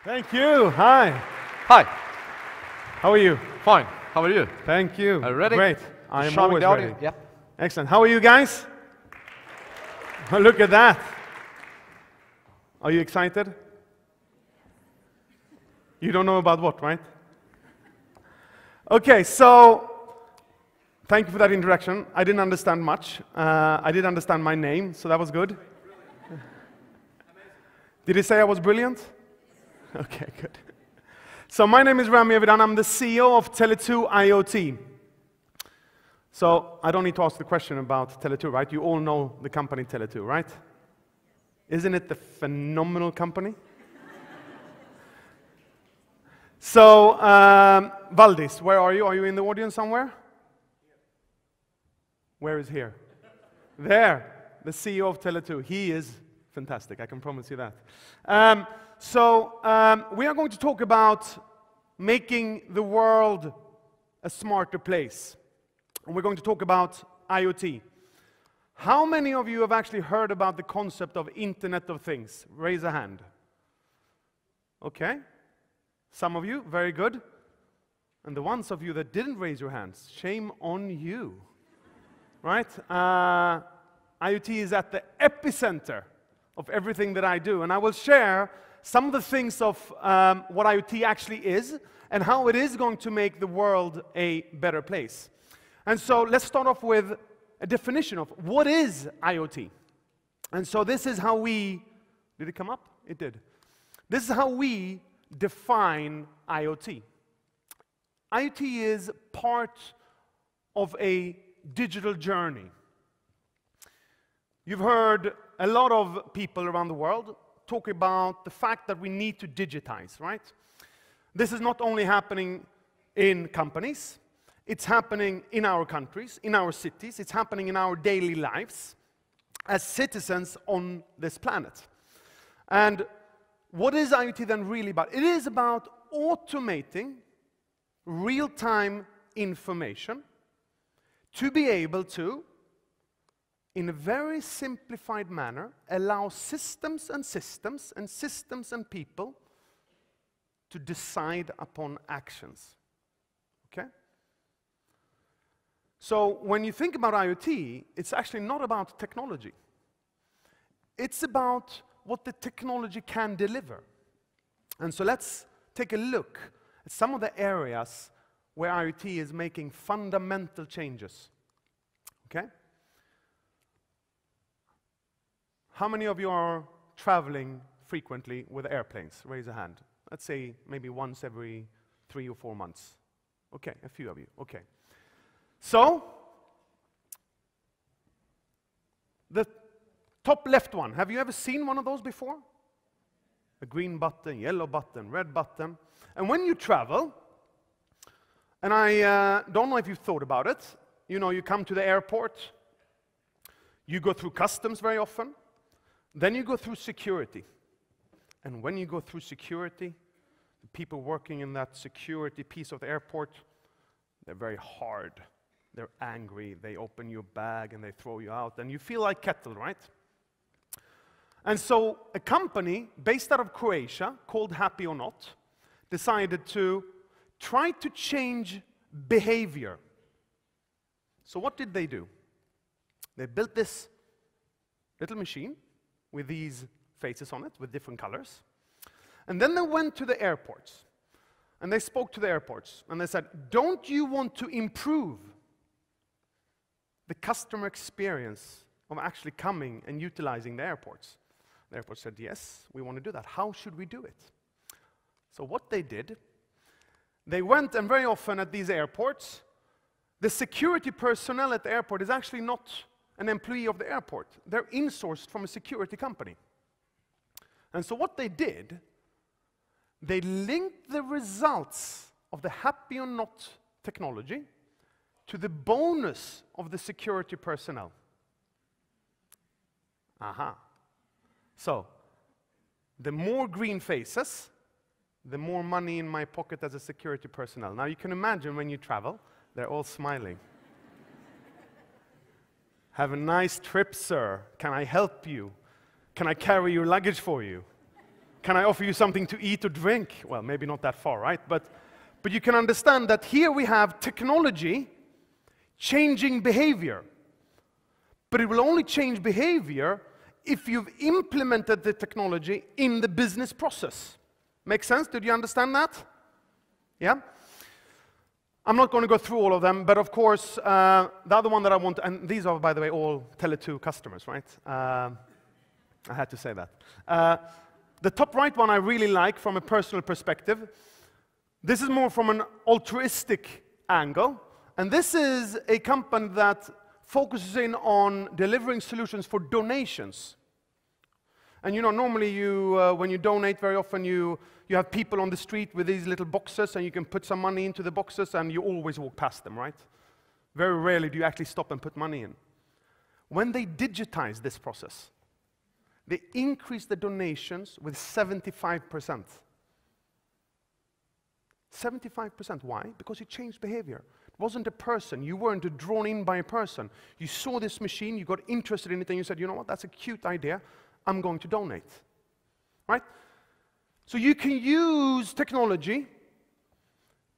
Thank you. Hi. Hi. How are you? Fine. How are you? Thank you. Are you ready? Great. I am Charming always the ready. audience. Yeah. Excellent. How are you guys? Oh, look at that. Are you excited? You don't know about what, right? Okay, so thank you for that introduction. I didn't understand much. I did understand my name, so that was good. Did he say I was brilliant? Okay, good. So my name is Rami Avidan. I'm the CEO of Tele2 IoT. So I don't need to ask the question about Tele2, right? You all know the company Tele2, right? Isn't it the phenomenal company? So, Valdis, where are you? Are you in the audience somewhere? Where is here? There, the CEO of Tele2. He is fantastic, I can promise you that. We are going to talk about making the world a smarter place. And we're going to talk about IoT. How many of you have actually heard about the concept of Internet of Things? Raise a hand. Okay. Some of you, very good. And the ones of you that didn't raise your hands, shame on you. Right? IoT is at the epicenter of everything that I do. And I will share some of the things of what IoT actually is and how it is going to make the world a better place. And so let's start off with a definition of what is IoT. And so this is how we, did it come up? It did. This is how we define IoT. IoT is part of a digital journey. You've heard a lot of people around the world talk about the fact that we need to digitize, right? This is not only happening in companies, it's happening in our countries, in our cities, it's happening in our daily lives as citizens on this planet. And what is IoT then really about? It is about automating real-time information to be able to, in a very simplified manner, allow systems and people to decide upon actions. Okay? So when you think about IoT, it's actually not about technology. It's about what the technology can deliver. And so let's take a look at some of the areas where IoT is making fundamental changes. Okay? How many of you are traveling frequently with airplanes? Raise a hand. Let's say maybe once every 3 or 4 months. Okay, a few of you. Okay. So, the top left one, have you ever seen one of those before? A green button, yellow button, red button. And when you travel, and I don't know if you've thought about it, you know, you come to the airport, you go through customs very often, then you go through security. And when you go through security, the people working in that security piece of the airport, they're very hard. They're angry. They open your bag and they throw you out. And you feel like kettle, right? And so a company based out of Croatia called Happy or Not decided to try to change behavior. So what did they do? They built this little machine with these faces on it, with different colors. And then they went to the airports. And they spoke to the airports. And they said, don't you want to improve the customer experience of actually coming and utilizing the airports? The airport said, yes, we want to do that. How should we do it? So what they did, they went, and very often at these airports, the security personnel at the airport is actually not an employee of the airport. They're insourced from a security company. And so what they did, they linked the results of the Happy or Not technology to the bonus of the security personnel. Aha. So, the more green faces, the more money in my pocket as a security personnel. Now you can imagine when you travel, they're all smiling. Have a nice trip, sir. Can I help you? Can I carry your luggage for you? can I offer you something to eat or drink? Well, maybe not that far, right? But you can understand that here we have technology changing behavior. But it will only change behavior if you've implemented the technology in the business process. Make sense? Did you understand that? Yeah? I'm not going to go through all of them, but of course, the other one that I want, and these are, by the way, all Tele2 customers, right? I had to say that. The top right one I really like from a personal perspective. This is more from an altruistic angle, and this is a company that focuses in on delivering solutions for donations. And you know, normally when you donate, very often you have people on the street with these little boxes, and you can put some money into the boxes, and you always walk past them, right? Very rarely do you actually stop and put money in. When they digitize this process, they increase the donations with 75%. 75%. Why? Because it changed behavior. It wasn't a person. You weren't drawn in by a person. You saw this machine, you got interested in it, and you said, you know what, that's a cute idea. I'm going to donate. Right? So you can use technology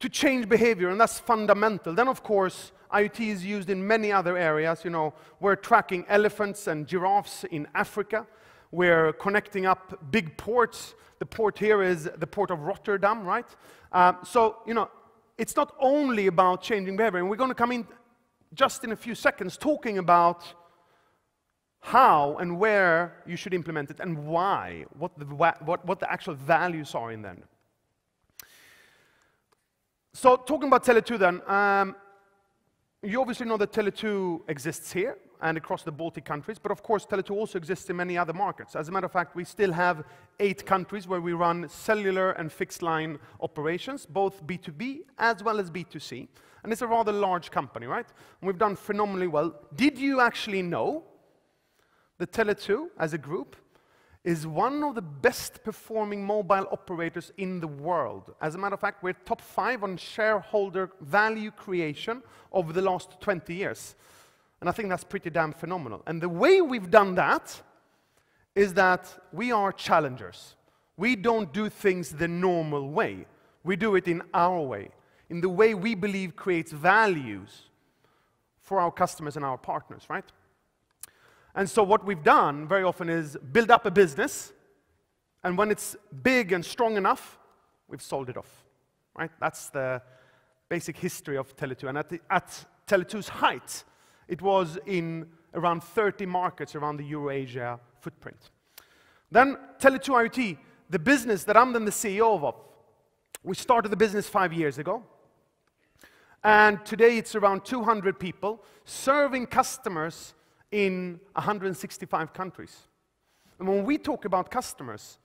to change behavior, and that's fundamental. Then, of course, IoT is used in many other areas. You know, we're tracking elephants and giraffes in Africa. We're connecting up big ports. The port here is the port of Rotterdam, right? So, you know, it's not only about changing behavior. And we're going to come in just in a few seconds talking about how and where you should implement it and why, what the actual values are in them. So talking about Tele2 then, you obviously know that Tele2 exists here and across the Baltic countries, but of course Tele2 also exists in many other markets. As a matter of fact, we still have 8 countries where we run cellular and fixed line operations, both B2B as well as B2C. And it's a rather large company, right? And we've done phenomenally well. Did you actually know that Tele2, as a group, is one of the best performing mobile operators in the world? As a matter of fact, we're top 5 on shareholder value creation over the last 20 years. And I think that's pretty damn phenomenal. And the way we've done that is that we are challengers. We don't do things the normal way. We do it in our way, in the way we believe creates values for our customers and our partners, right? And so what we've done very often is build up a business, and when it's big and strong enough, we've sold it off, right? That's the basic history of Tele2. And at Tele2's height, it was in around 30 markets around the Eurasia footprint. Then Tele2 IoT, the business that I'm then the CEO of, we started the business 5 years ago. And today it's around 200 people serving customers in 165 countries. And when we talk about customers,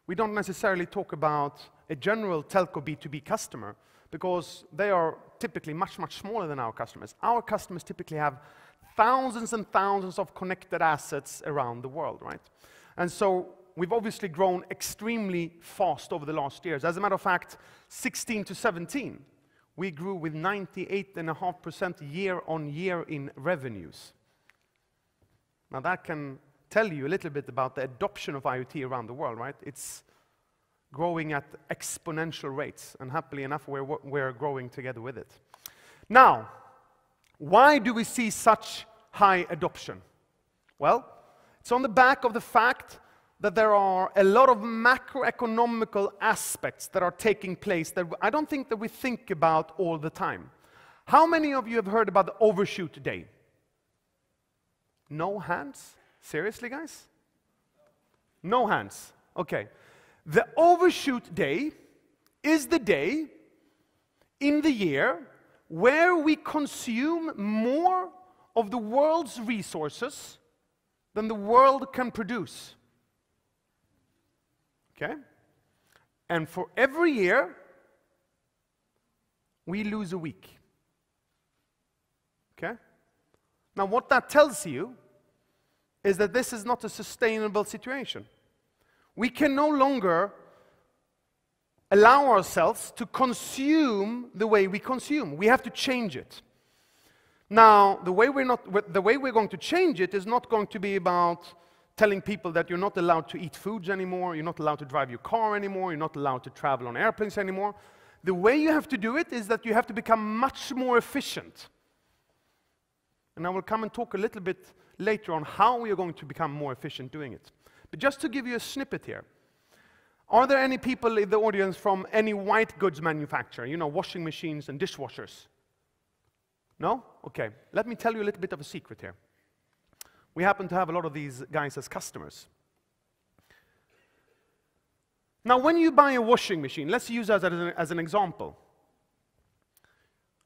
we don't necessarily talk about a general telco B2B customer, because they are typically much, much smaller than our customers. Our customers typically have thousands and thousands of connected assets around the world, right? And so we've obviously grown extremely fast over the last years. As a matter of fact, 16 to 17, we grew with 98.5% year on year in revenues. Now that can tell you a little bit about the adoption of IoT around the world, right? It's growing at exponential rates, and happily enough, we're growing together with it. Now, why do we see such high adoption? Well, it's on the back of the fact that there are a lot of macroeconomical aspects that are taking place that I don't think that we think about all the time. How many of you have heard about the Overshoot day? No hands? Seriously, guys? No hands. Okay. The Overshoot day is the day in the year where we consume more of the world's resources than the world can produce. Okay? And for every year, we lose a week. Okay? Now, what that tells you is that this is not a sustainable situation. We can no longer allow ourselves to consume the way we consume. We have to change it. Now, the way we're going to change it is not going to be about telling people that you're not allowed to eat foods anymore, you're not allowed to drive your car anymore, you're not allowed to travel on airplanes anymore. The way you have to do it is that you have to become much more efficient. And I will come and talk a little bit later on how we are going to become more efficient doing it. But just to give you a snippet here, are there any people in the audience from any white goods manufacturer? You know, washing machines and dishwashers? No? Okay. Let me tell you a little bit of a secret here. We happen to have a lot of these guys as customers. Now, when you buy a washing machine, let's use that as an example.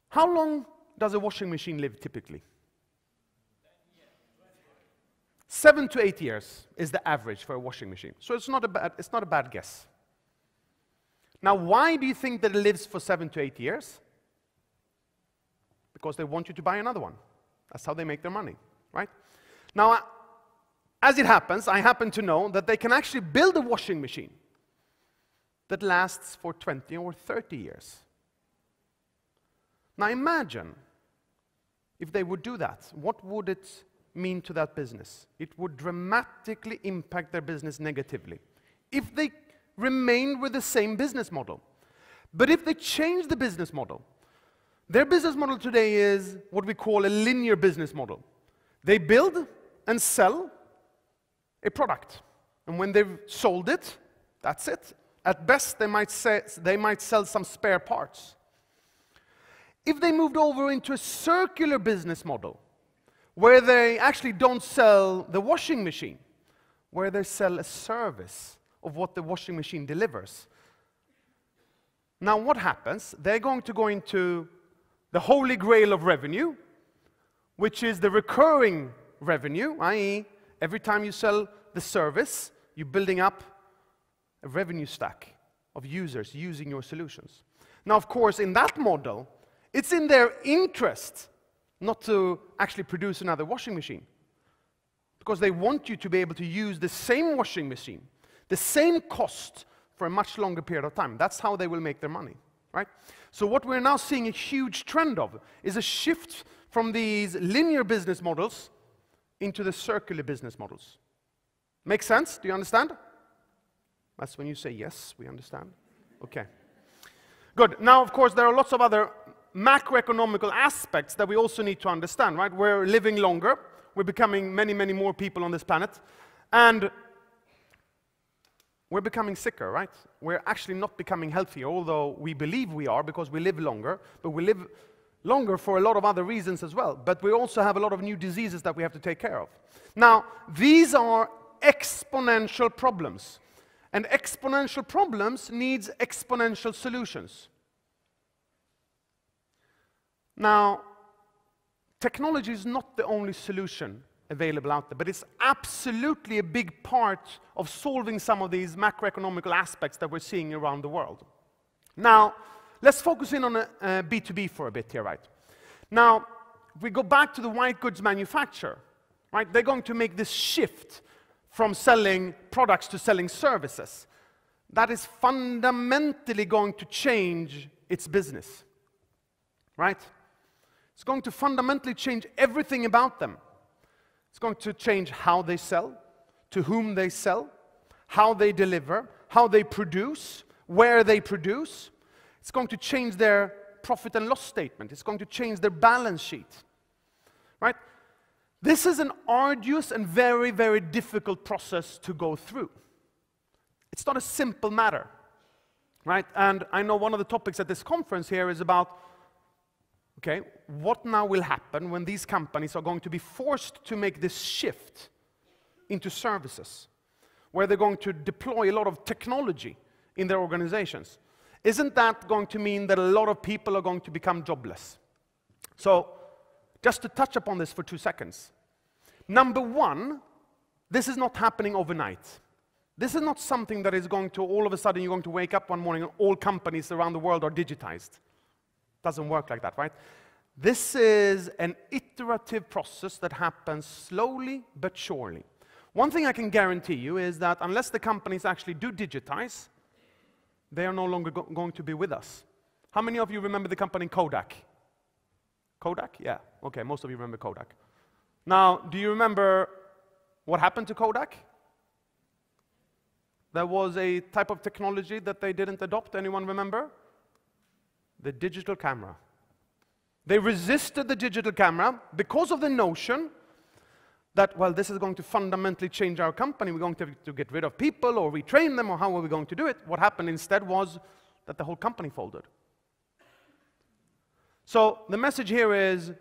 How long does a washing machine live typically? 7 to 8 years is the average for a washing machine. So it's not a bad guess. Now, why do you think that it lives for 7 to 8 years? Because they want you to buy another one. That's how they make their money, right? Now, as it happens, I happen to know that they can actually build a washing machine that lasts for 20 or 30 years. Now, imagine if they would do that. What would it mean to that business? It would dramatically impact their business negatively if they remain with the same business model. But if they change the business model, their business model today is what we call a linear business model. They build and sell a product. And when they've sold it, that's it. At best, they might sell some spare parts. If they moved over into a circular business model, where they actually don't sell the washing machine, where they sell a service of what the washing machine delivers. Now what happens? They're going to go into the holy grail of revenue, which is the recurring revenue, i.e. every time you sell the service, you're building up a revenue stack of users using your solutions. Now, of course, in that model, it's in their interest not to actually produce another washing machine, because they want you to be able to use the same washing machine, the same cost for a much longer period of time. That's how they will make their money, right? So what we're now seeing a huge trend of is a shift from these linear business models into the circular business models. Make sense? Do you understand? That's when you say yes, we understand. Okay. Good. Now, of course, there are lots of other macroeconomical aspects that we also need to understand, right? We're living longer. We're becoming many, many more people on this planet. And we're becoming sicker, right? We're actually not becoming healthier, although we believe we are because we live longer. But we live longer for a lot of other reasons as well. But we also have a lot of new diseases that we have to take care of. Now, these are exponential problems. And exponential problems needs exponential solutions. Now, technology is not the only solution available out there, but it's absolutely a big part of solving some of these macroeconomical aspects that we're seeing around the world. Now, let's focus in on B2B for a bit here, right? Now, if we go back to the white goods manufacturer, right, they're going to make this shift from selling products to selling services. That is fundamentally going to change its business, right? It's going to fundamentally change everything about them. It's going to change how they sell, to whom they sell, how they deliver, how they produce, where they produce. It's going to change their profit and loss statement. It's going to change their balance sheet, right? This is an arduous and very, very difficult process to go through. It's not a simple matter, right? And I know one of the topics at this conference here is about, okay, what now will happen when these companies are going to be forced to make this shift into services, where they're going to deploy a lot of technology in their organizations. Isn't that going to mean that a lot of people are going to become jobless? So, just to touch upon this for 2 seconds. Number one, this is not happening overnight. This is not something that is going to, all of a sudden, you're going to wake up one morning and all companies around the world are digitized. Doesn't work like that, right? This is an iterative process that happens slowly but surely. One thing I can guarantee you is that unless the companies actually do digitize, they are no longer going to be with us. How many of you remember the company Kodak? Kodak? Yeah. Okay, most of you remember Kodak. Now, do you remember What happened to Kodak? There was a type of technology that they didn't adopt. Anyone remember? The digital camera. They resisted the digital camera because of the notion that, well, this is going to fundamentally change our company. We're going to have to get rid of people or retrain them, or how are we going to do it? What happened instead was that the whole company folded. So the message here is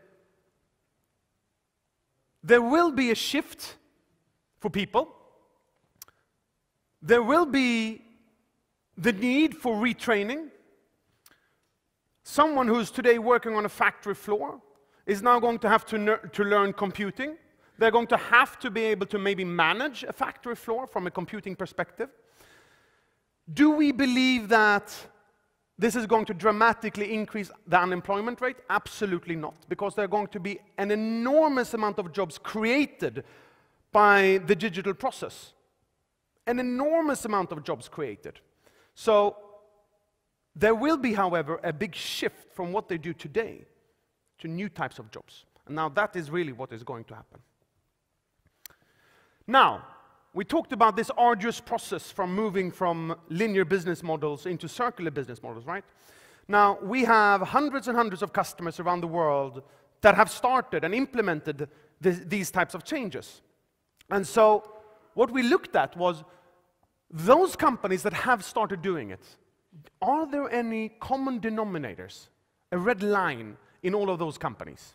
there will be a shift for people. There will be the need for retraining. Someone who's today working on a factory floor is now going to have to learn computing. They're going to have to be able to maybe manage a factory floor from a computing perspective. Do we believe that this is going to dramatically increase the unemployment rate? Absolutely not, because there are going to be an enormous amount of jobs created by the digital process. An enormous amount of jobs created. So there will be, however, a big shift from what they do today to new types of jobs. And now that is really what is going to happen. Now, we talked about this arduous process from moving from linear business models into circular business models, right? Now, we have hundreds and hundreds of customers around the world that have started and implemented these types of changes. And so what we looked at was those companies that have started doing it. Are there any common denominators, a red line in all of those companies?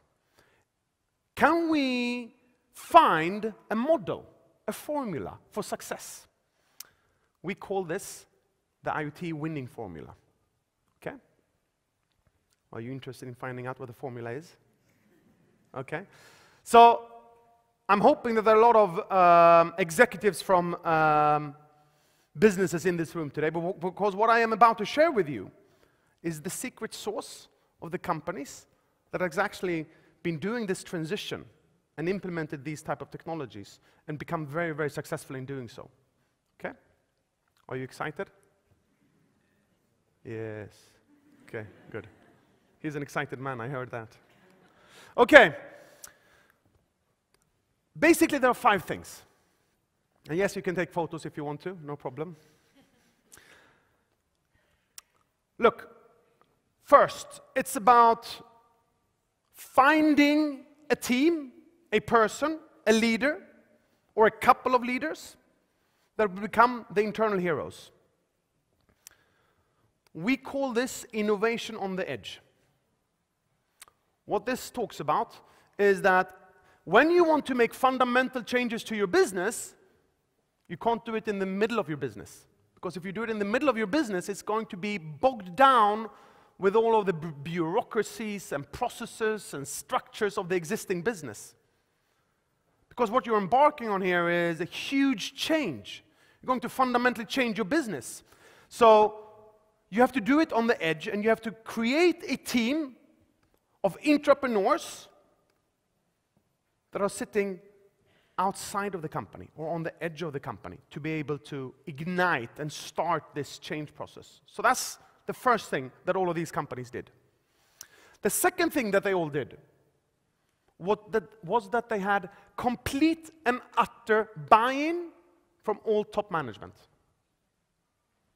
Can we find a model, a formula for success? We call this the Iot Winning Formula. Okay? Are you interested in finding out what the formula is? Okay. So I'm hoping that there are a lot of executives from businesses in this room today, because what I am about to share with you is the secret sauce of the companies that has actually been doing this transition and implemented these type of technologies and become very, very successful in doing so. Okay? Are you excited? Yes. Okay, good. He's an excited man, I heard that. Okay. Basically, there are 5 things. And yes, you can take photos if you want to, no problem. Look, first, it's about finding a team, a person, a leader, or a couple of leaders that will become the internal heroes. We call this innovation on the edge. What this talks about is that when you want to make fundamental changes to your business, you can't do it in the middle of your business. Because if you do it in the middle of your business, it's going to be bogged down with all of the bureaucracies and processes and structures of the existing business. Because what you're embarking on here is a huge change. You're going to fundamentally change your business. So you have to do it on the edge, and you have to create a team of entrepreneurs that are sitting outside of the company or on the edge of the company to be able to ignite and start this change process. So that's the first thing that all of these companies did. The second thing that they all did was that they had complete and utter buy-in from all top management.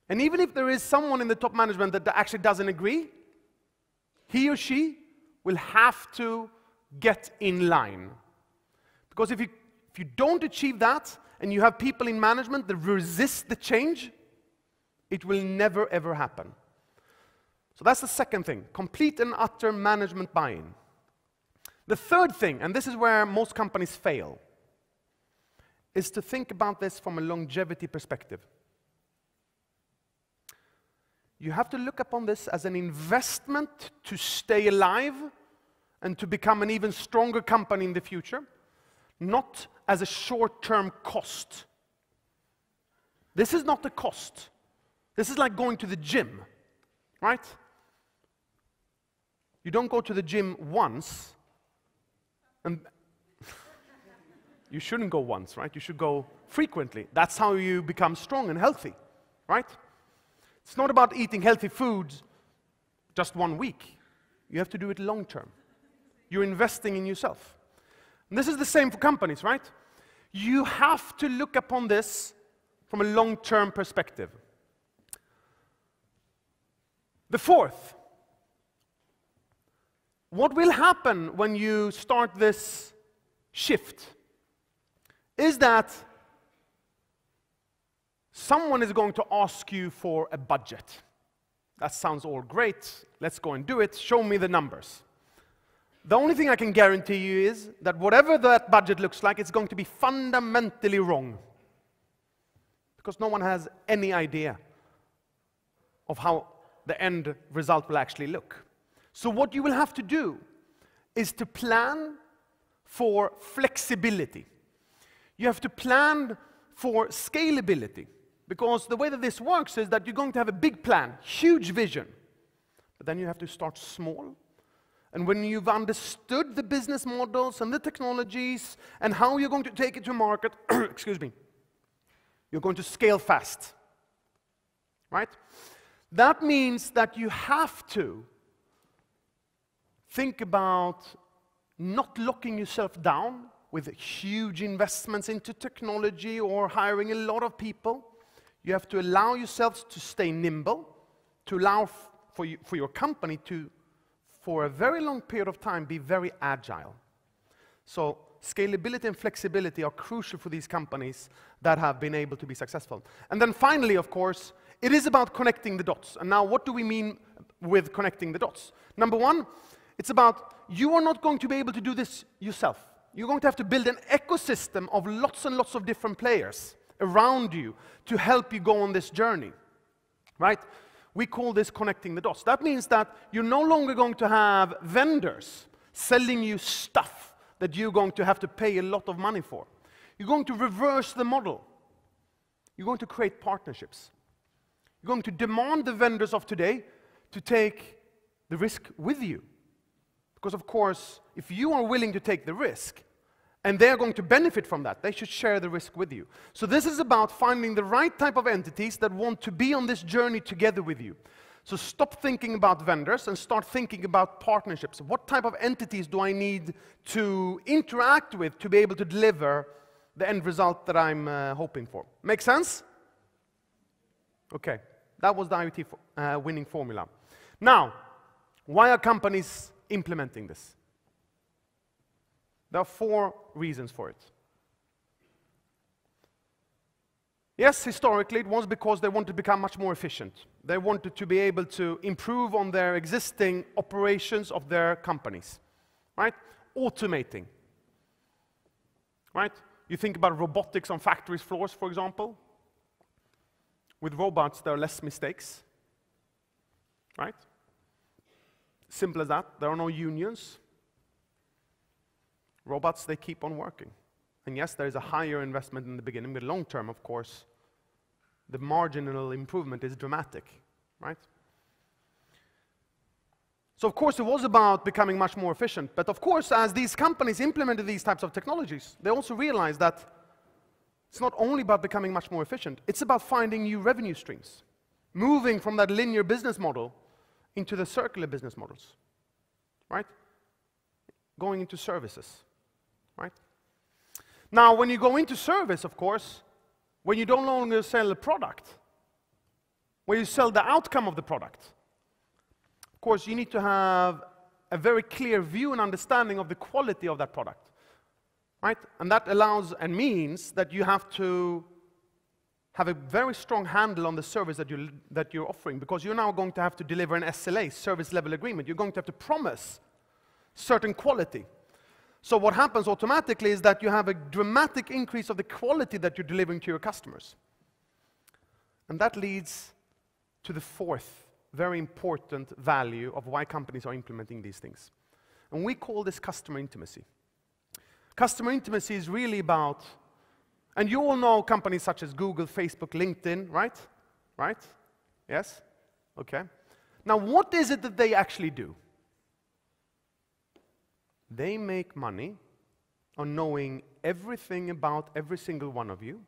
And even if there is someone in the top management that actually doesn't agree, he or she will have to get in line. Because if you don't achieve that, and you have people in management that resist the change, it will never, ever happen. So that's the second thing, complete and utter management buy-in. The third thing, and this is where most companies fail, is to think about this from a longevity perspective. You have to look upon this as an investment to stay alive and to become an even stronger company in the future, not as a short-term cost. This is not a cost. This is like going to the gym, right? You don't go to the gym once, and you shouldn't go once, right? You should go frequently. That's how you become strong and healthy, right? It's not about eating healthy foods just 1 week. You have to do it long term. You're investing in yourself. And this is the same for companies, right? You have to look upon this from a long-term perspective. The fourth, what will happen when you start this shift is that someone is going to ask you for a budget. That sounds all great. Let's go and do it. Show me the numbers. The only thing I can guarantee you is that whatever that budget looks like, it's going to be fundamentally wrong. Because no one has any idea of how the end result will actually look. So what you will have to do is to plan for flexibility. You have to plan for scalability. Because the way that this works is that you're going to have a big plan, huge vision. But then you have to start small. And when you've understood the business models and the technologies and how you're going to take it to market, excuse me, you're going to scale fast. Right? That means that you have to think about not locking yourself down with huge investments into technology or hiring a lot of people. You have to allow yourselves to stay nimble, to allow for your company to, for a very long period of time, be very agile. So scalability and flexibility are crucial for these companies that have been able to be successful. And then finally, of course, it is about connecting the dots. And now, what do we mean with connecting the dots? Number one, it's about you are not going to be able to do this yourself. You're going to have to build an ecosystem of lots and lots of different players around you to help you go on this journey, right? We call this connecting the dots. That means that you're no longer going to have vendors selling you stuff that you're going to have to pay a lot of money for. You're going to reverse the model. You're going to create partnerships. You're going to demand the vendors of today to take the risk with you. Because, of course, if you are willing to take the risk, and they're going to benefit from that, they should share the risk with you. So this is about finding the right type of entities that want to be on this journey together with you. So stop thinking about vendors and start thinking about partnerships. What type of entities do I need to interact with to be able to deliver the end result that I'm hoping for? Make sense? Okay, that was the IoT winning formula. Now, why are companies implementing this? There are 4 reasons for it. Yes, historically, it was because they wanted to become much more efficient. They wanted to be able to improve on their existing operations of their companies, right? Automating, right? You think about robotics on factory floors, for example. With robots, there are less mistakes, right? Simple as that. There are no unions. Robots, they keep on working. And yes, there is a higher investment in the beginning, but long term, of course, the marginal improvement is dramatic, right? So of course, it was about becoming much more efficient. But of course, as these companies implemented these types of technologies, they also realized that it's not only about becoming much more efficient, it's about finding new revenue streams, moving from that linear business model into the circular business models, right? Going into services. Right? Now, when you go into service, of course, when you don't longer sell a product, when you sell the outcome of the product, of course, you need to have a very clear view and understanding of the quality of that product. Right? And that allows and means that you have to have a very strong handle on the service that you're offering, because you're now going to have to deliver an SLA, service level agreement. You're going to have to promise certain quality. So what happens automatically is that you have a dramatic increase of the quality that you're delivering to your customers. And that leads to the 4th very important value of why companies are implementing these things. And we call this customer intimacy. Customer intimacy is really about, and you all know companies such as Google, Facebook, LinkedIn, right? Right? Yes? Okay. Now, what is it that they actually do? They make money on knowing everything about every single one of you.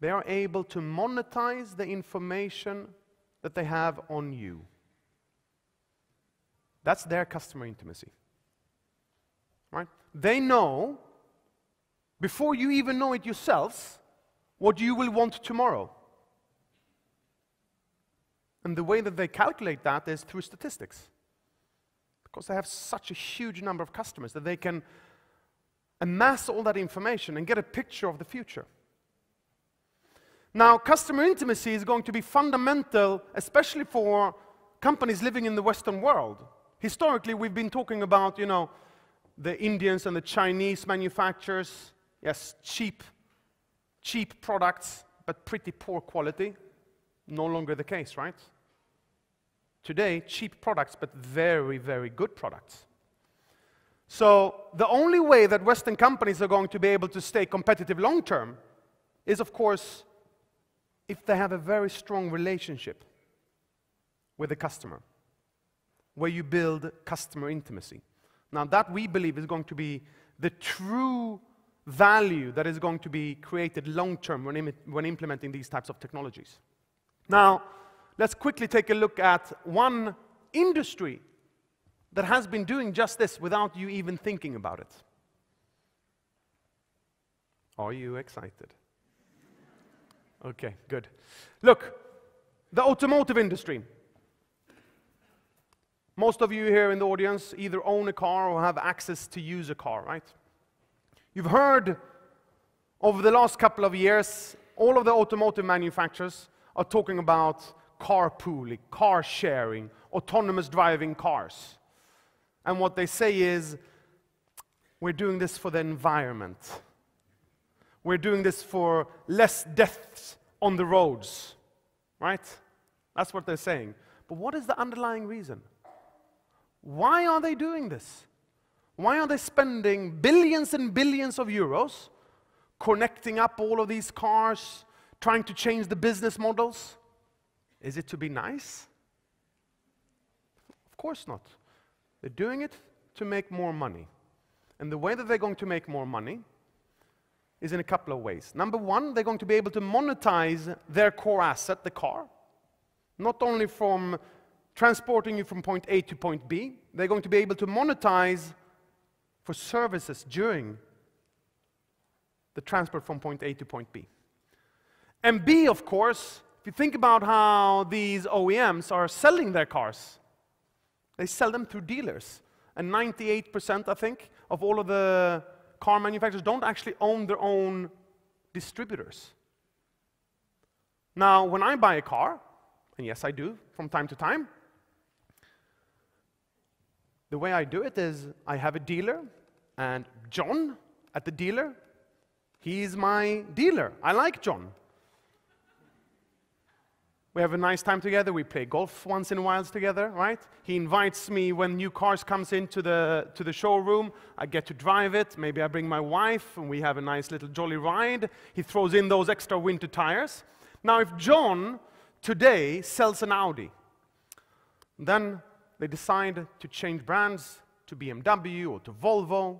They are able to monetize the information that they have on you. That's their customer intimacy, right? They know before you even know it yourselves, what you will want tomorrow. And the way that they calculate that is through statistics. Because they have such a huge number of customers that they can amass all that information and get a picture of the future. Now, customer intimacy is going to be fundamental, especially for companies living in the Western world. Historically, we've been talking about, the Indians and the Chinese manufacturers. Yes, cheap products, but pretty poor quality. No longer the case, right? Today, cheap products, but very, very good products. So the only way that Western companies are going to be able to stay competitive long term is, of course, if they have a very strong relationship with the customer, where you build customer intimacy. Now that we believe is going to be the true value that is going to be created long term when implementing these types of technologies. Now, let's quickly take a look at one industry that has been doing just this without you even thinking about it. Are you excited? Okay, good. Look, the automotive industry. Most of you here in the audience either own a car or have access to use a car, right? You've heard over the last couple of years, all of the automotive manufacturers are talking about carpooling, car sharing, autonomous driving cars. And what they say is, we're doing this for the environment. We're doing this for less deaths on the roads, right? That's what they're saying. But what is the underlying reason? Why are they doing this? Why are they spending billions and billions of euros connecting up all of these cars, trying to change the business models? Is it to be nice? Of course not. They're doing it to make more money. And the way that they're going to make more money is in a couple of ways. Number one, they're going to be able to monetize their core asset, the car, not only from transporting you from point A to point B, they're going to be able to monetize for services during the transport from point A to point B. And B, of course, if you think about how these OEMs are selling their cars, they sell them through dealers. And 98%, I think, of all of the car manufacturers don't actually own their own distributors. Now, when I buy a car, and yes, I do from time to time, the way I do it is I have a dealer, and John at the dealer, he's my dealer. I like John. We have a nice time together. We play golf once in a while together, right? He invites me when new cars comes into the showroom. I get to drive it. Maybe I bring my wife, and we have a nice little jolly ride. He throws in those extra winter tires. Now, if John today sells an Audi, then they decide to change brands to BMW or to Volvo,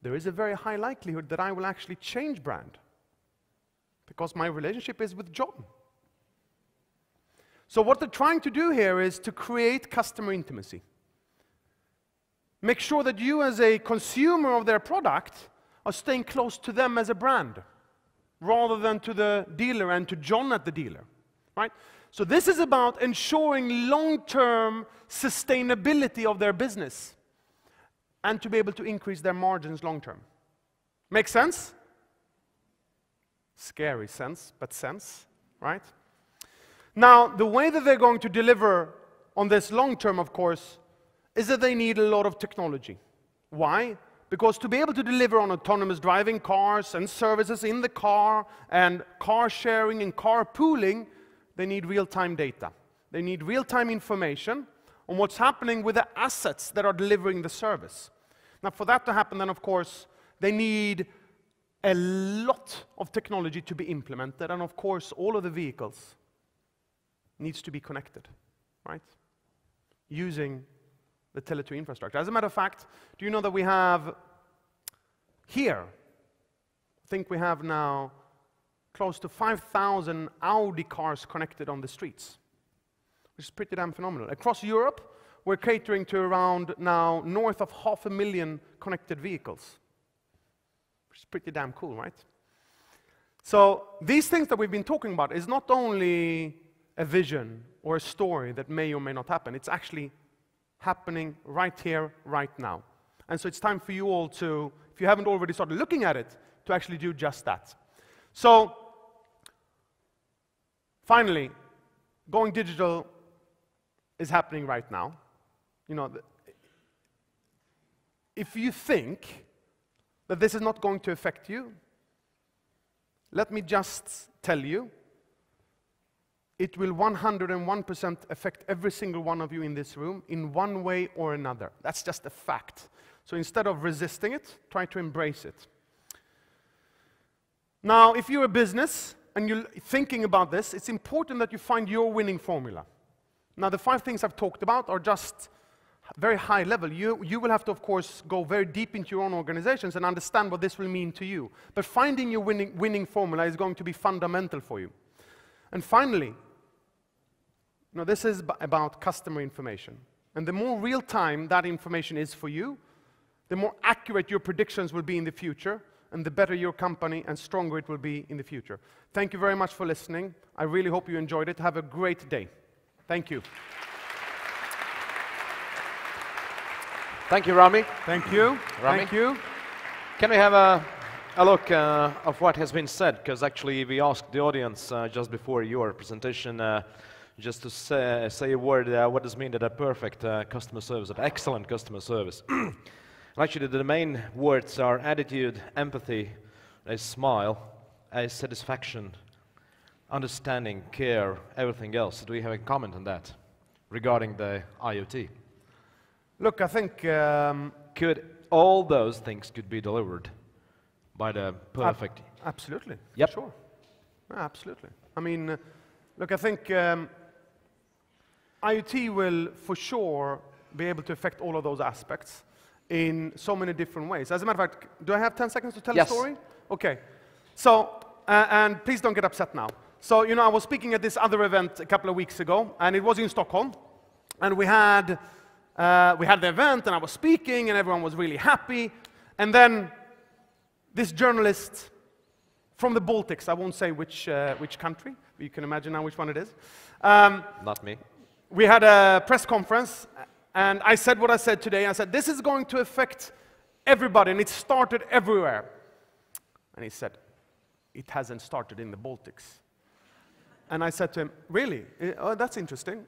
there is a very high likelihood that I will actually change brand because my relationship is with John. So what they're trying to do here is to create customer intimacy. Make sure that you as a consumer of their product are staying close to them as a brand rather than to the dealer and to John at the dealer, right? So this is about ensuring long-term sustainability of their business and to be able to increase their margins long-term. Make sense? Scary sense, but sense, right? Now, the way that they're going to deliver on this long-term, of course, is that they need a lot of technology. Why? Because to be able to deliver on autonomous driving cars and services in the car and car sharing and carpooling, they need real-time data. They need real-time information on what's happening with the assets that are delivering the service. Now, for that to happen, then, of course, they need a lot of technology to be implemented, and, of course, all of the vehicles needs to be connected, right? Using the Tele2 infrastructure. As a matter of fact, do you know that we have here, I think we have now close to 5,000 Audi cars connected on the streets, which is pretty damn phenomenal. Across Europe, we're catering to around now north of 500,000 connected vehicles, which Which is pretty damn cool, right? So these things that we've been talking about is not only a vision or a story that may or may not happen. It's actually happening right here, right now. And so it's time for you all to, if you haven't already started looking at it, to actually do just that. So finally, going digital is happening right now. You know, if you think that this is not going to affect you, let me just tell you, it will 101% affect every single one of you in this room in one way or another. That's just a fact. So instead of resisting it, try to embrace it. Now, if you're a business and you're thinking about this, it's important that you find your winning formula. Now, the 5 things I've talked about are just very high level. You will have to, of course, go very deep into your own organizations and understand what this will mean to you. But finding your winning formula is going to be fundamental for you. And finally, you know, this is about customer information. And the more real-time that information is for you, the more accurate your predictions will be in the future, and the better your company and stronger it will be in the future. Thank you very much for listening. I really hope you enjoyed it. Have a great day. Thank you. Thank you, Rami. Thank you. Rami. Thank you. Can we have a look of what has been said? Because actually we asked the audience just before your presentation just to say a word, what does it mean that a perfect customer service, an excellent customer service? Actually, the main words are attitude, empathy, a smile, a satisfaction, understanding, care, everything else. Do we have a comment on that regarding the IoT? Look, I think could all those things could be delivered by the perfect? Absolutely. Yep. Sure. Yeah, absolutely. I mean, look, I think IoT will for sure be able to affect all of those aspects in so many different ways. As a matter of fact, do I have 10 seconds to tell a story? Okay. So, and please don't get upset now. So, you know, I was speaking at this other event a couple of weeks ago, and it was in Stockholm, and we had the event, and I was speaking, and everyone was really happy, and then this journalist from the Baltics, I won't say which country, but you can imagine now which one it is. Not me. We had a press conference, and I said what I said today. I said, this is going to affect everybody, and it started everywhere. And he said, it hasn't started in the Baltics. And I said to him, really? Oh, that's interesting.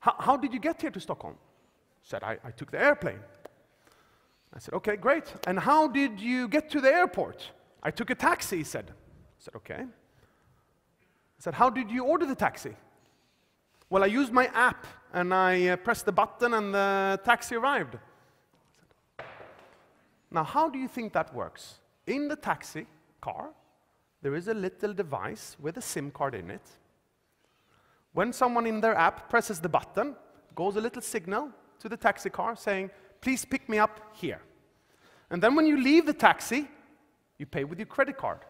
How did you get here to Stockholm? He said, I took the airplane. I said, okay, great. And how did you get to the airport? I took a taxi, he said. I said, okay. I said, how did you order the taxi? Well, I used my app, and I pressed the button, and the taxi arrived. Now, how do you think that works? In the taxi car, there is a little device with a SIM card in it. When someone in their app presses the button, goes a little signal to the taxi car saying, please pick me up here. And then when you leave the taxi, you pay with your credit card.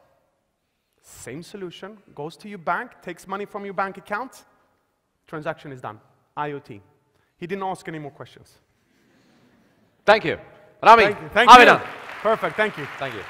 Same solution, goes to your bank, takes money from your bank account, transaction is done. IoT. He didn't ask any more questions. Thank you. Rami Thank you. Avidan. Perfect, thank you. Thank you.